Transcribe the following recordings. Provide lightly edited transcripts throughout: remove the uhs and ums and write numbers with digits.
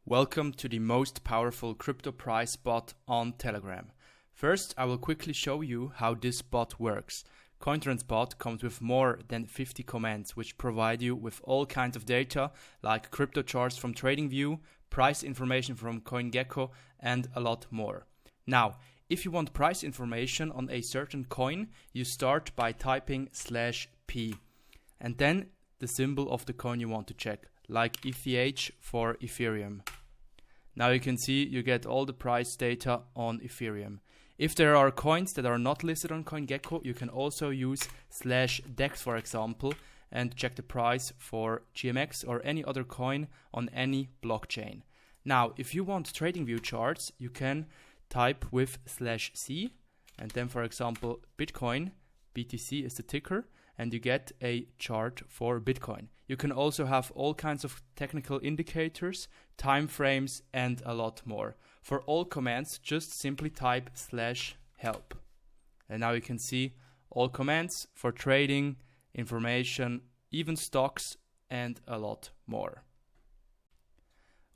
Welcome to the most powerful crypto price bot on Telegram. First, I will quickly show you how this bot works. CoinTrendzBot comes with more than 50 commands which provide you with all kinds of data like crypto charts from TradingView, price information from CoinGecko and a lot more. Now, if you want price information on a certain coin, you start by typing /p and then the symbol of the coin you want to check, like ETH for Ethereum. Now you can see you get all the price data on Ethereum. If there are coins that are not listed on CoinGecko, you can also use /dex for example and check the price for GMX or any other coin on any blockchain. Now if you want TradingView charts, you can type with /c and then for example Bitcoin, BTC is the ticker, and you get a chart for Bitcoin. You can also have all kinds of technical indicators, time frames, and a lot more. For all commands, just simply type /help. And now you can see all commands for trading, information, even stocks, and a lot more.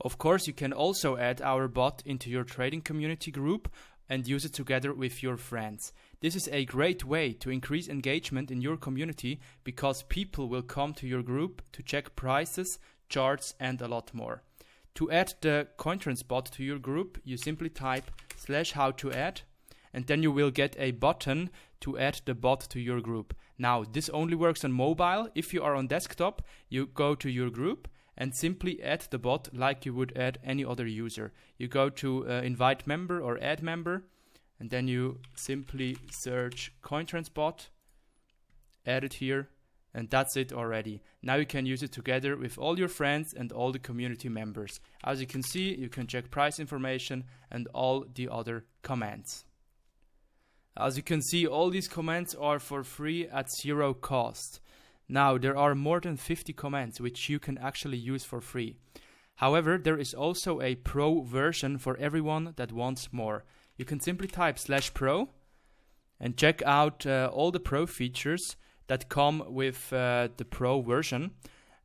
Of course, you can also add our bot into your trading community group and use it together with your friends. This is a great way to increase engagement in your community because people will come to your group to check prices, charts and a lot more. To add the CoinTrendzBot to your group, you simply type /how-to-add and then you will get a button to add the bot to your group. Now, this only works on mobile. If you are on desktop, you go to your group and simply add the bot like you would add any other user. You go to invite member or add member, and then you simply search CoinTrendzBot, add it here, and that's it already. Now you can use it together with all your friends and all the community members. As you can see, you can check price information and all the other commands. As you can see, all these commands are for free at zero cost. Now, there are more than 50 commands which you can actually use for free. However, there is also a pro version for everyone that wants more. You can simply type /pro and check out all the pro features that come with the pro version.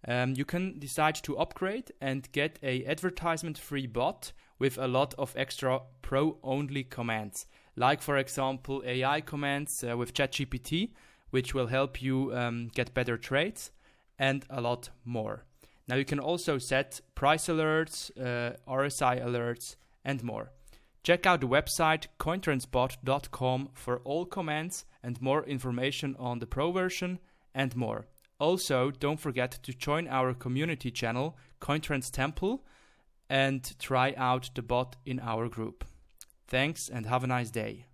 You can decide to upgrade and get a advertisement-free bot with a lot of extra pro-only commands, like for example AI commands with ChatGPT, which will help you get better trades and a lot more. Now you can also set price alerts, RSI alerts and more. Check out the website CoinTrendzBot.com for all commands and more information on the pro version and more. Also, don't forget to join our community channel CoinTrends Temple and try out the bot in our group. Thanks and have a nice day.